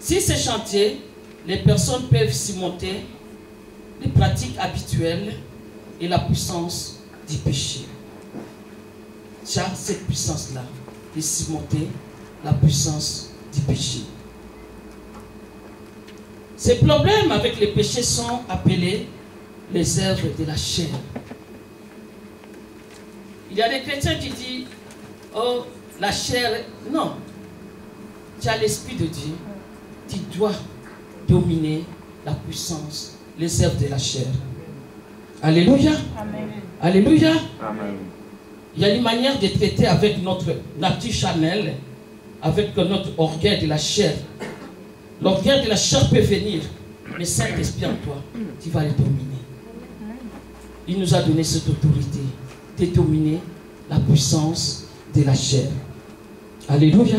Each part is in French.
Si ces chantiers, les personnes peuvent surmonter les pratiques habituelles et la puissance du péché. Tu as cette puissance-là de surmonter la puissance du péché. Ces problèmes avec les péchés sont appelés les œuvres de la chair. Il y a des chrétiens qui disent, oh, la chair, non. Tu as l'Esprit de Dieu, tu dois dominer la puissance, les œuvres de la chair. Alléluia. Amen. Alléluia. Amen. Il y a une manière de traiter avec notre nature charnelle, avec notre orgueil de la chair. L'orgueil de la chair peut venir, mais Saint-Esprit en toi, tu vas le dominer. Il nous a donné cette autorité de dominer la puissance de la chair. Alléluia.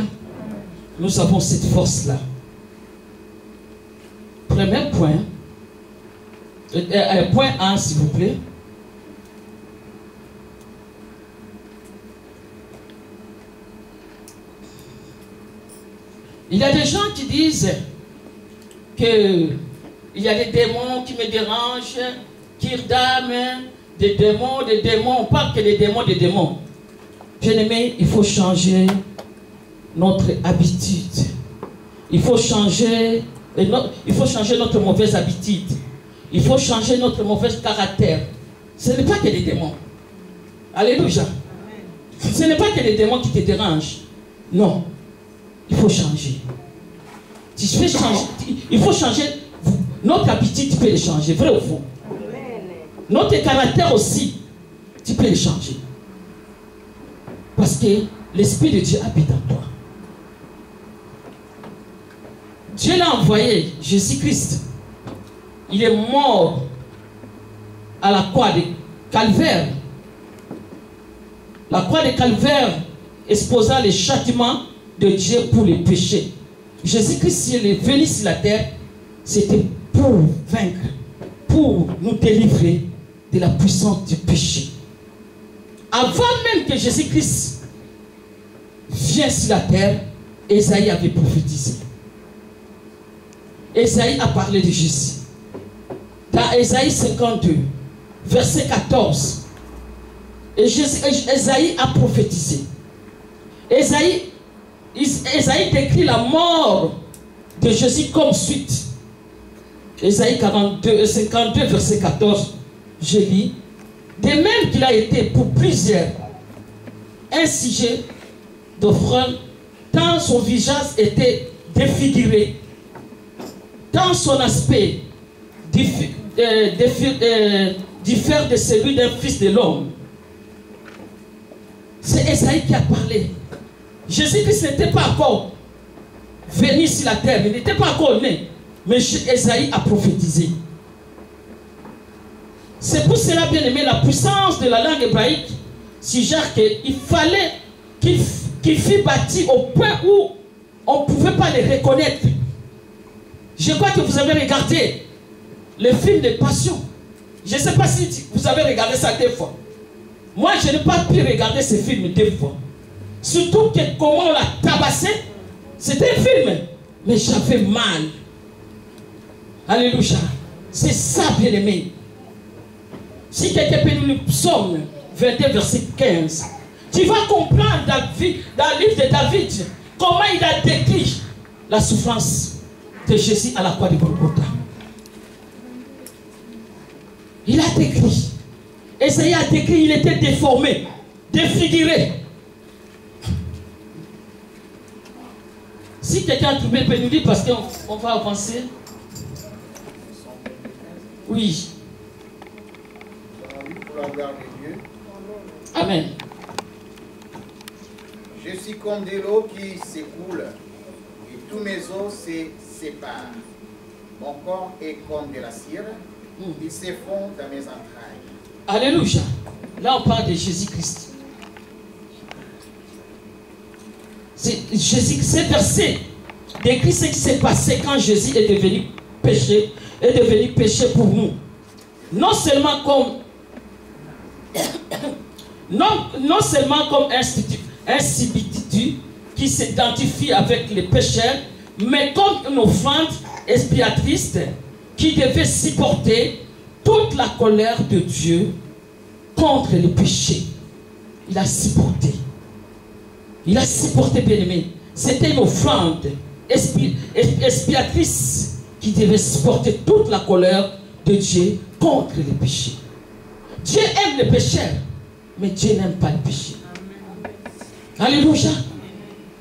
Nous avons cette force-là. Premier point. Point 1, s'il vous plaît. Il y a des gens qui disent que il y a des démons qui me dérangent, Kirdam, des démons, on parle que des démons. Bien-aimé, il faut changer notre habitude. Il faut changer notre mauvaise habitude. Il faut changer notre mauvais caractère. Ce n'est pas que les démons. Alléluia. Ce n'est pas que les démons qui te dérangent. Non. Il faut changer. Il faut changer. Notre habitude, tu peux le changer. Vrai ou faux? Notre caractère aussi, tu peux le changer. Parce que l'Esprit de Dieu habite en toi. Dieu l'a envoyé, Jésus-Christ. Il est mort à la croix de Calvaire. La croix de Calvaire exposa les châtiments de Dieu pour les péchés. Jésus-Christ, s'il est venu sur la terre, c'était pour vaincre, pour nous délivrer de la puissance du péché. Avant même que Jésus-Christ vienne sur la terre, Ésaïe avait prophétisé. Ésaïe a parlé de Jésus. Dans Ésaïe 52, verset 14, Ésaïe a prophétisé. Ésaïe décrit la mort de Jésus comme suite. Ésaïe 52, verset 14, je lis. De même qu'il a été pour plusieurs un sujet d'offrande, tant son visage était défiguré, tant son aspect diffère de celui d'un fils de l'homme. C'est Ésaïe qui a parlé. Jésus-Christ n'était pas encore venu sur la terre, il n'était pas encore né, mais Ésaïe a prophétisé. C'est pour cela, bien aimé, la puissance de la langue hébraïque suggère qu'il fallait qu'il fût bâti au point où on ne pouvait pas les reconnaître. Je crois que vous avez regardé le film de Passion. Je ne sais pas si vous avez regardé ça 2 fois. Moi, je n'ai pas pu regarder ce film 2 fois. Surtout que comment on l'a tabassé, c'était un film. Mais j'avais mal. Alléluia. C'est ça, bien aimé. Si quelqu'un peut nous le psaume 22, verset 15, tu vas comprendre dans le livre de David comment il a décrit la souffrance de Jésus à la croix de Golgotha. Il a décrit. Ésaïe a décrit, il était déformé, défiguré. Si quelqu'un a trouvé, peut nous dire parce qu'on va avancer. Oui. Pour la gloire de Dieu. Amen. Je suis comme de l'eau qui s'écoule et tous mes os se séparent. Mon corps est comme de la cire, il se fond dans mes entrailles. Alléluia. Là, on parle de Jésus-Christ. Ces versets décrit ce qui s'est passé quand Jésus est devenu péché pour nous. Non seulement comme un substitut qui s'identifie avec les pécheurs, mais comme une offrande expiatrice qui devait supporter toute la colère de Dieu contre le péché. Il a supporté. Il a supporté, bien-aimé. C'était une offrande expiatrice qui devait supporter toute la colère de Dieu contre le péché. Dieu aime les pécheurs, mais Dieu n'aime pas le péché. Alléluia.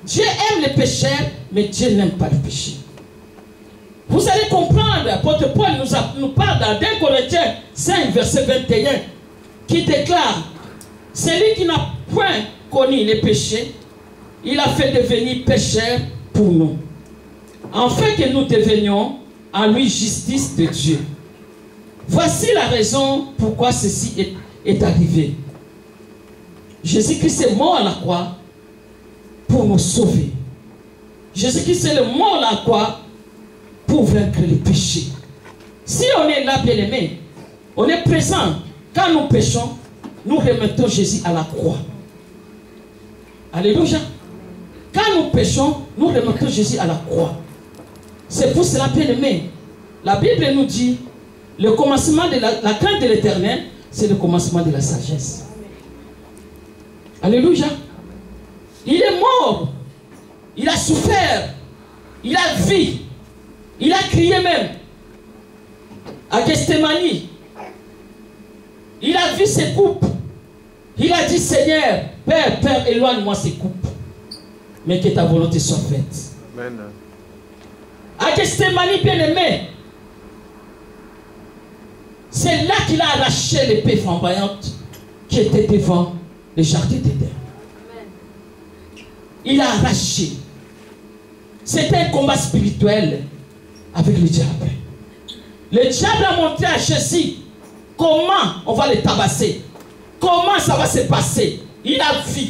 Dieu aime les pécheurs, mais Dieu n'aime pas le péché. Vous allez comprendre, l'apôtre Paul nous parle dans 2 Corinthiens 5, verset 21, qui déclare, celui qui n'a point connu les péchés, il a fait devenir pécheur pour nous, afin que nous devenions en lui justice de Dieu. Voici la raison pourquoi ceci est arrivé. Jésus-Christ est mort à la croix pour nous sauver. Jésus-Christ est mort à la croix pour vaincre les péchés. Si on est là, bien-aimé, on est présent. Quand nous péchons, nous remettons Jésus à la croix. Alléluia. Quand nous péchons, nous remettons Jésus à la croix. C'est pour cela, bien-aimé, la Bible nous dit, le commencement de la crainte de l'Éternel, c'est le commencement de la sagesse. Alléluia. Il est mort. Il a souffert. Il a vécu. Il a crié même. À Gethsémani. Il a vu ses coupes. Il a dit, Seigneur, Père, éloigne-moi ces coupes. Mais que ta volonté soit faite. Amen. À Gethsémani, bien-aimé, c'est là qu'il a arraché l'épée flamboyante qui était devant le jardin d'Éden. Il a arraché. C'était un combat spirituel avec le diable. Le diable a montré à Jésus comment on va le tabasser. Comment ça va se passer. Il a vu.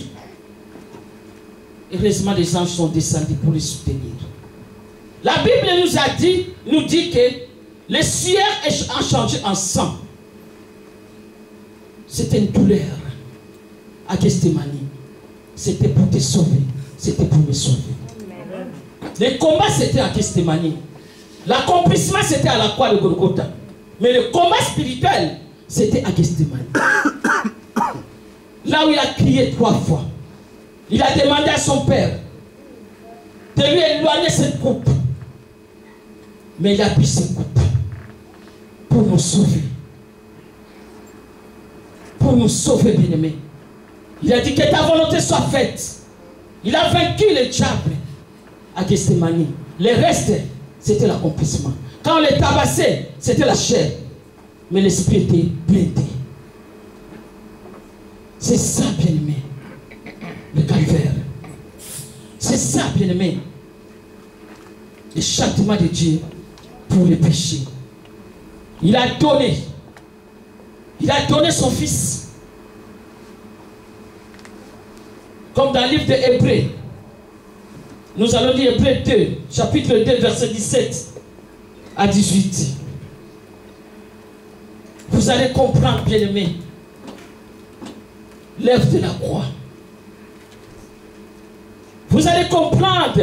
Heureusement, les anges sont descendus pour le soutenir. La Bible nous dit que les sueurs ont changé en sang. C'était une douleur à Gethsémani. C'était pour te sauver. C'était pour me sauver. Le combat, c'était à Gethsémani. L'accomplissement, c'était à la croix de Golgotha. Mais le combat spirituel, c'était à Gethsémani. Là où il a crié 3 fois. Il a demandé à son père de lui éloigner cette coupe. Mais il a pris cette coupe pour nous sauver. Pour nous sauver, bien-aimés. Il a dit que ta volonté soit faite. Il a vaincu le diable à Gethsémani. Le reste, c'était l'accomplissement. Quand on les tabassait, c'était la chair. Mais l'esprit était blindé. C'est ça, bien-aimé. Le calvaire. C'est ça, bien-aimé. Le châtiment de Dieu pour les péchés. Il a donné. Il a donné son fils. Comme dans le livre de Hébreux. Nous allons lire Hébreux 2, chapitre 2, verset 17 à 18. Vous allez comprendre, bien-aimé, l'œuvre de la croix. Vous allez comprendre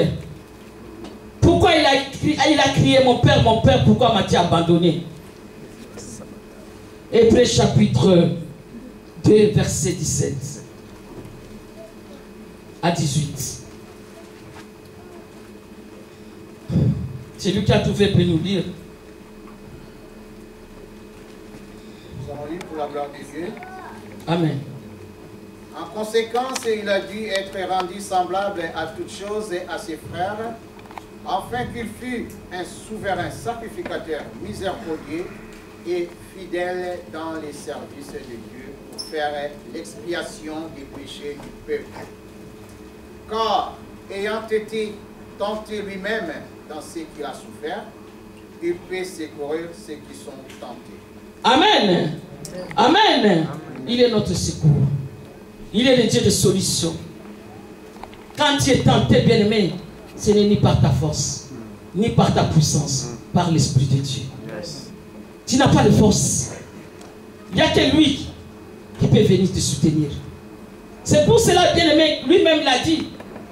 pourquoi il a crié mon père, pourquoi m'as-tu abandonné? Hébreux chapitre 2, verset 17 à 18. C'est lui qui a trouvé pour nous lire. Nous allons lire pour la gloire de Dieu. Amen. En conséquence, il a dû être rendu semblable à toutes choses et à ses frères, afin qu'il fût un souverain sacrificateur miséricordieux et fidèle dans les services de Dieu pour faire l'expiation des péchés du peuple. Car, ayant été tenté lui-même dans ce qu'il a souffert, il peut secourir ceux qui sont tentés. Amen. Amen. Il est notre secours. Il est le Dieu de solution. Quand tu es tenté, bien-aimé, ce n'est ni par ta force, ni par ta puissance, par l'Esprit de Dieu. Yes. Tu n'as pas de force. Il n'y a que lui qui peut venir te soutenir. C'est pour cela, bien-aimé, lui-même l'a dit.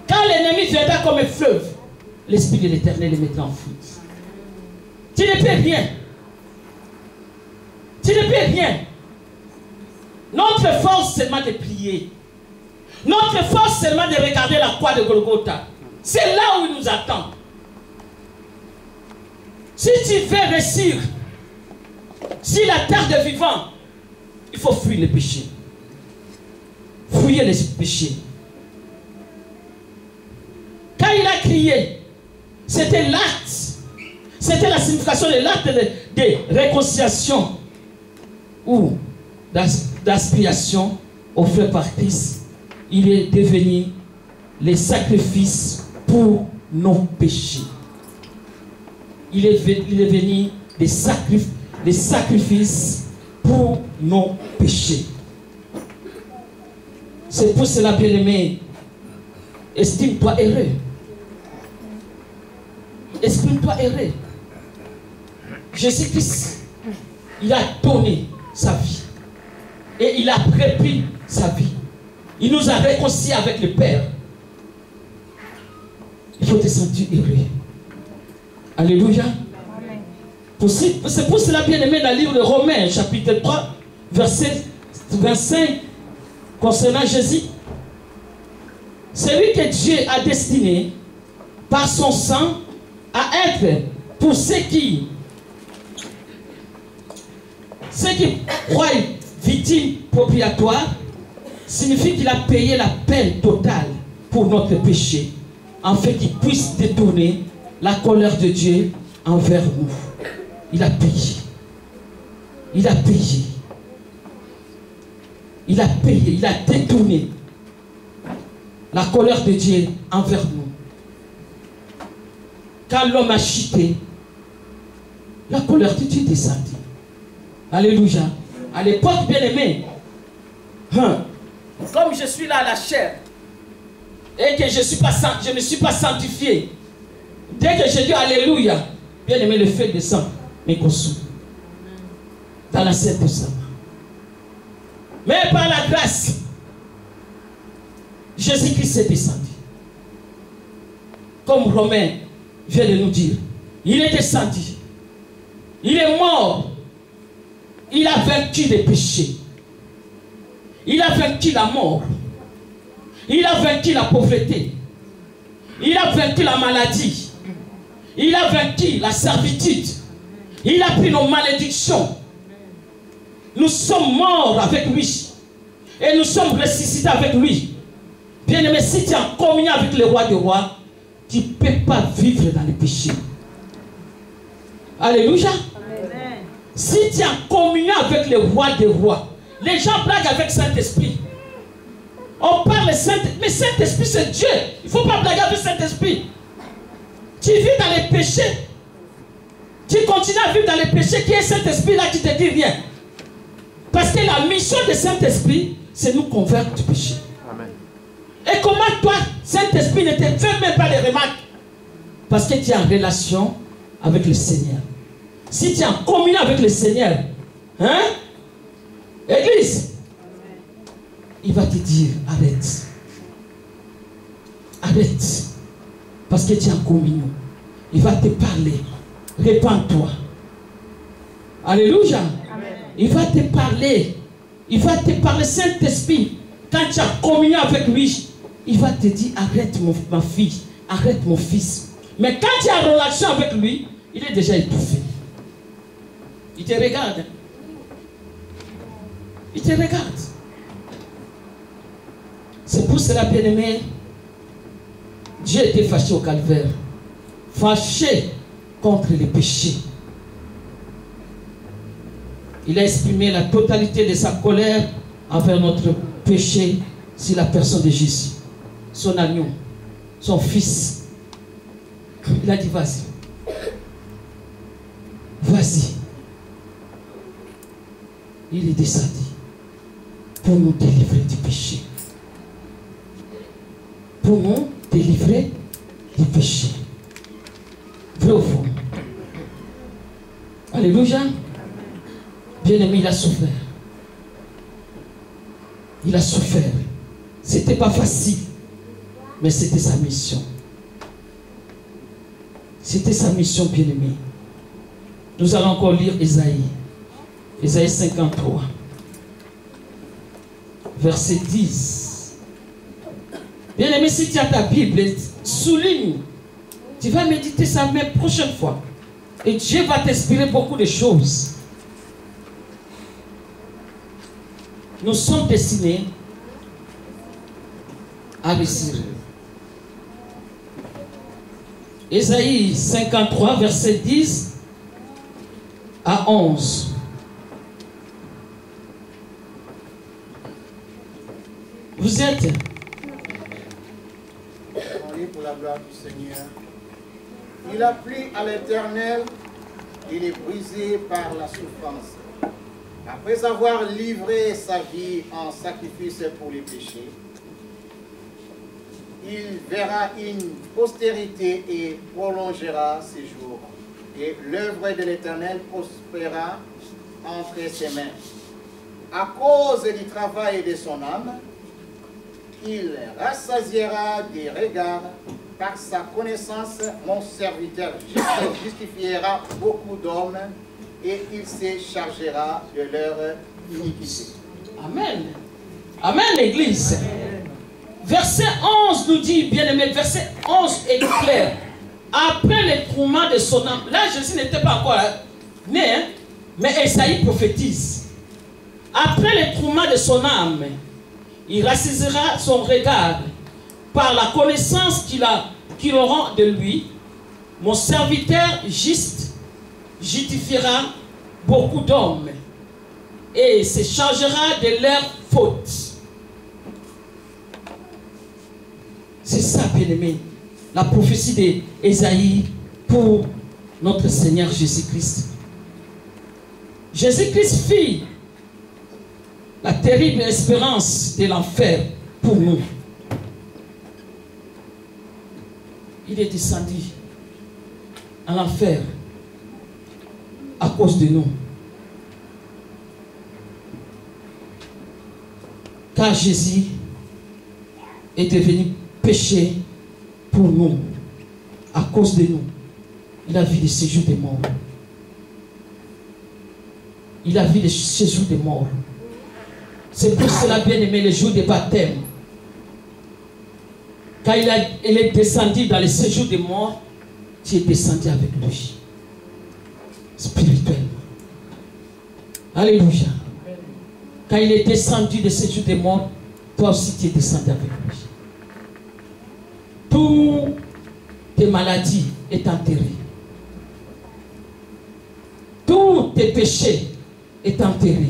Quand l'ennemi viendra comme un fleuve, l'Esprit de l'Éternel est maintenant en fuite. Tu ne peux rien. Tu ne peux rien. Notre force, c'est seulement de prier. Notre force, c'est seulement de regarder la croix de Golgotha. C'est là où il nous attend. Si tu veux réussir sur la terre des vivants, il faut fuir les péchés. Fuyez les péchés. Quand il a crié, c'était l'acte. C'était la signification de l'acte de réconciliation ou d'aspiration offert par Christ. Il est devenu le sacrifice pour nos péchés. Il est venu des sacrifices pour nos péchés. C'est pour cela, bien-aimé, estime-toi heureux. Estime-toi heureux. Jésus-Christ, il a donné sa vie. Et il a repris sa vie. Il nous a réconciliés avec le Père. Il faut te sentir heureux. Alléluia. C'est pour cela, bien-aimé, dans le livre de Romains, chapitre 3, verset 25, concernant Jésus. Celui que Dieu a destiné par son sang à être pour ceux qui croient victime propriétaire, signifie qu'il a payé la peine totale pour notre péché, afin qu'il puisse détourner la colère de Dieu envers nous. Il a payé. Il a payé. Il a payé. Il a détourné la colère de Dieu envers nous. Quand l'homme a chuté, la colère de Dieu descendit. Alléluia. À l'époque, bien aimé, comme je suis là à la chair, et que je ne me suis pas sanctifié, dès que je dis Alléluia, bien aimé, le feu descend, me consomme. Dans la Sainte Testament. Mais par la grâce, Jésus-Christ est descendu. Comme Romain vient de nous dire, il est descendu. Il est mort. Il a vaincu les péchés. Il a vaincu la mort. Il a vaincu la pauvreté. Il a vaincu la maladie. Il a vaincu la servitude. Il a pris nos malédictions. Nous sommes morts avec lui. Et nous sommes ressuscités avec lui. Bien-aimé, si tu es en communion avec le roi des rois, tu ne peux pas vivre dans le péché. Alléluia. Amen. Si tu es en communion avec le roi des rois, les gens blaguent avec Saint-Esprit. On parle de Saint-Esprit, mais Saint-Esprit c'est Dieu. Il ne faut pas blaguer avec Saint-Esprit. Tu vis dans les péchés. Tu continues à vivre dans les péchés. Qui est Saint-Esprit là qui te dit rien? Parce que la mission de Saint-Esprit, c'est nous convaincre du péché. Amen. Et comment toi, Saint-Esprit, ne te fait même pas les remarques? Parce que tu es en relation avec le Seigneur. Si tu es en communion avec le Seigneur, hein? Église, il va te dire, arrête. Arrête. Parce que tu es en communion. Il va te parler. Répands-toi. Alléluia. Amen. Il va te parler. Il va te parler, Saint-Esprit. Quand tu as communion avec lui, il va te dire, arrête ma fille, arrête mon fils. Mais quand tu es en relation avec lui, il est déjà étouffé. Il te regarde. Il te regarde. C'est pour cela, bien-aimé, Dieu était fâché au calvaire. Fâché contre les péchés. Il a exprimé la totalité de sa colère envers notre péché sur la personne de Jésus. Son agneau, son fils. Il a dit, vas-y. Vas-y. Il est descendu pour nous délivrer du péché. Pour nous délivrer du péché. Vrai ou faux? Alléluia. Bien-aimé, il a souffert. Il a souffert. C'était pas facile, mais c'était sa mission. C'était sa mission, bien-aimée. Nous allons encore lire Ésaïe. Ésaïe 53. Verset 10. Bien-aimé, si tu as ta Bible, souligne. Tu vas méditer ça même prochaine fois. Et Dieu va t'inspirer beaucoup de choses. Nous sommes destinés à réussir. Ésaïe 53, verset 10 à 11. Vous êtes? On lit pour la gloire du Seigneur. Il a plu à l'Éternel, il est brisé par la souffrance. Après avoir livré sa vie en sacrifice pour les péchés, il verra une postérité et prolongera ses jours. Et l'œuvre de l'Éternel prospérera entre ses mains. À cause du travail de son âme, il rassasiera des regards. Par sa connaissance, mon serviteur justifiera beaucoup d'hommes et il se chargera de leur iniquité. Amen. Amen, l'Église. Verset 11 nous dit, bien-aimé, verset 11 est clair. Après l'écroulement de son âme, là Jésus n'était pas encore né, hein, mais Esaïe prophétise. Après l'écroulement de son âme, il rassasiera son regard par la connaissance qu'il aura de lui. Mon serviteur juste justifiera beaucoup d'hommes et se chargera de leurs fautes. C'est ça, bien-aimé, la prophétie d'Ésaïe pour notre Seigneur Jésus-Christ. Jésus-Christ fit la terrible espérance de l'enfer pour nous. Il est descendu en enfer à cause de nous. Car Jésus est devenu péché pour nous. À cause de nous. Il a vu le séjour des morts. Il a vu le séjour des morts. C'est pour cela, bien aimé, le jour des baptêmes. Quand il est descendu dans le séjour des morts, tu es descendu avec lui. Spirituellement. Alléluia. Quand il est descendu de séjour des morts, toi aussi tu es descendu avec lui. Toutes tes maladies est enterrées. Tous tes péchés est enterré.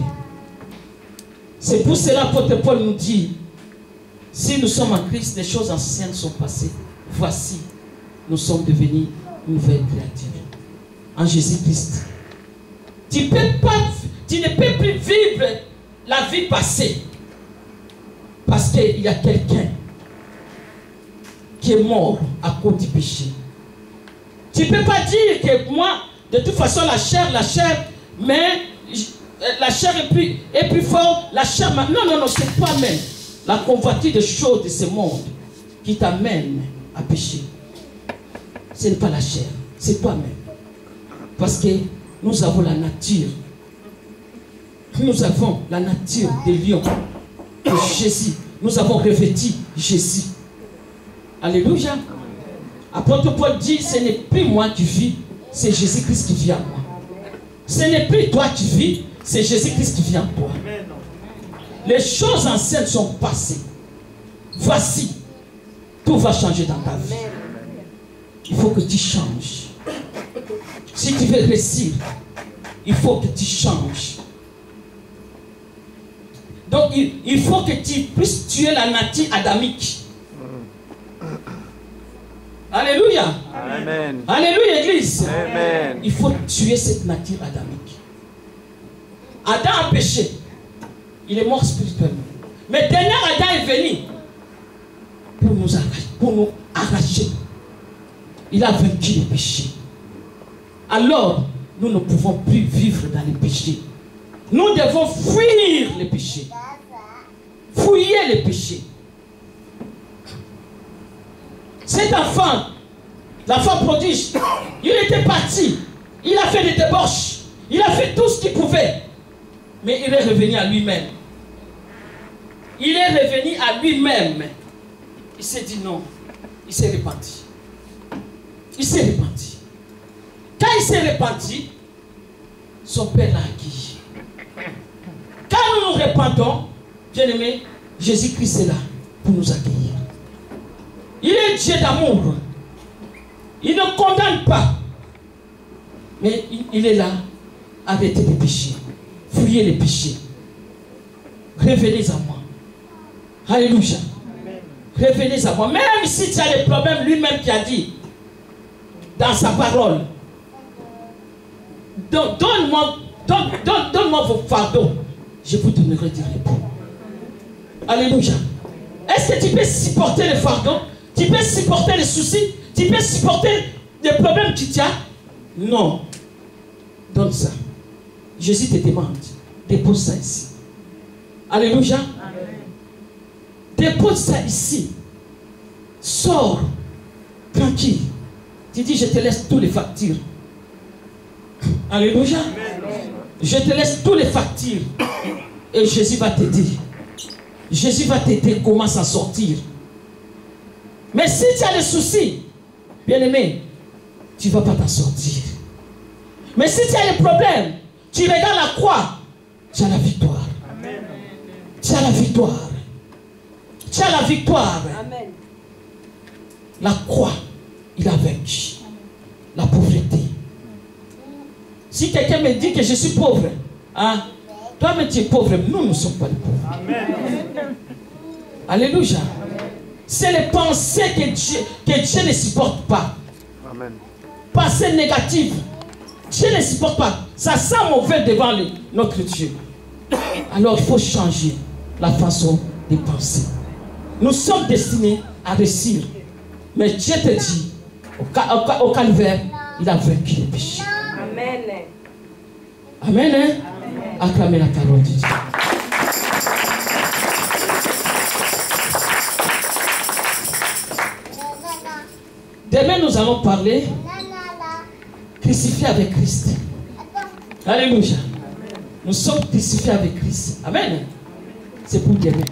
C'est pour cela que l'apôtre Paul nous dit, si nous sommes en Christ, les choses anciennes sont passées. Voici, nous sommes devenus une nouvelle créature. En Jésus-Christ. Tu ne peux plus vivre la vie passée. Parce qu'il y a quelqu'un qui est mort à cause du péché. Tu ne peux pas dire que moi, de toute façon, la chair, mais la chair est plus forte, la chair... Non, c'est toi-même. La convoitise des choses de ce monde qui t'amène à pécher. Ce n'est pas la chair, c'est toi-même. Parce que nous avons la nature. Nous avons la nature de lion, de Jésus. Nous avons revêtu Jésus. Alléluia. Apôtre Paul dit, ce n'est plus moi qui vis, c'est Jésus-Christ qui vit en moi. Ce n'est plus toi qui vis, c'est Jésus-Christ qui vit en toi. Les choses anciennes sont passées. Voici, tout va changer dans ta vie. Il faut que tu changes. Si tu veux réussir, il faut que tu changes. Donc, il faut que tu puisses tuer la nature adamique. Alléluia. Amen. Alléluia, Église. Amen. Il faut tuer cette nature adamique. Adam a péché. Il est mort spirituellement. Mais dernier Adam est venu pour nous arracher. Il a vaincu le péché. Alors, nous ne pouvons plus vivre dans le péché. Nous devons fuir le péché. Fouiller le péché. Cet enfant, L'enfant prodige, il était parti. Il a fait des débauches. Il a fait tout ce qu'il pouvait. Mais il est revenu à lui-même. Il est revenu à lui-même. Il s'est dit non. Il s'est repenti. Il s'est repenti. Quand il s'est repenti, son père l'a accueilli. Quand nous nous repentons, bien aimé, Jésus-Christ est là pour nous accueillir. Il est Dieu d'amour. Il ne condamne pas. Mais il est là. Arrêtez les péchés. Fuyez les péchés. Revenez à moi. Alléluia. Revenez à moi. Même si tu as des problèmes, lui-même qui a dit dans sa parole, donne-moi vos fardeaux. Je vous donnerai du repos. Alléluia. Est-ce que tu peux supporter les fardeaux? Tu peux supporter les soucis? Tu peux supporter les problèmes que tu as? Non. Donne ça. Jésus te demande. Dépose ça ici. Alléluia. Amen. Dépose ça ici. Sors. Tranquille. Tu dis, je te laisse tous les factures. Alléluia. Amen. Je te laisse tous les factures. Et Jésus va te dire. Jésus va t'aider comment s'en sortir. Mais si tu as des soucis, bien-aimé, tu ne vas pas t'en sortir. Mais si tu as des problèmes, tu regardes la croix, tu as la victoire. Amen. Tu as la victoire. Tu as la victoire. Amen. La croix, il a vaincu la pauvreté. Si quelqu'un me dit que je suis pauvre, hein, toi-même tu es pauvre, nous ne sommes pas les pauvres. Amen. Alléluia. C'est les pensées que Dieu ne supporte pas. Amen. Pensées négatives. Dieu ne supporte pas. Ça sent mauvais devant notre Dieu. Alors il faut changer la façon de penser. Nous sommes destinés à réussir. Mais Dieu te dit, au calvaire, il a vaincu les péchés. Amen. Amen. Amen. Acclamez la parole de Dieu. Demain, nous allons parler crucifié avec Christ. Alléluia. Nous sommes crucifiés avec Christ. Amen. C'est pour demain.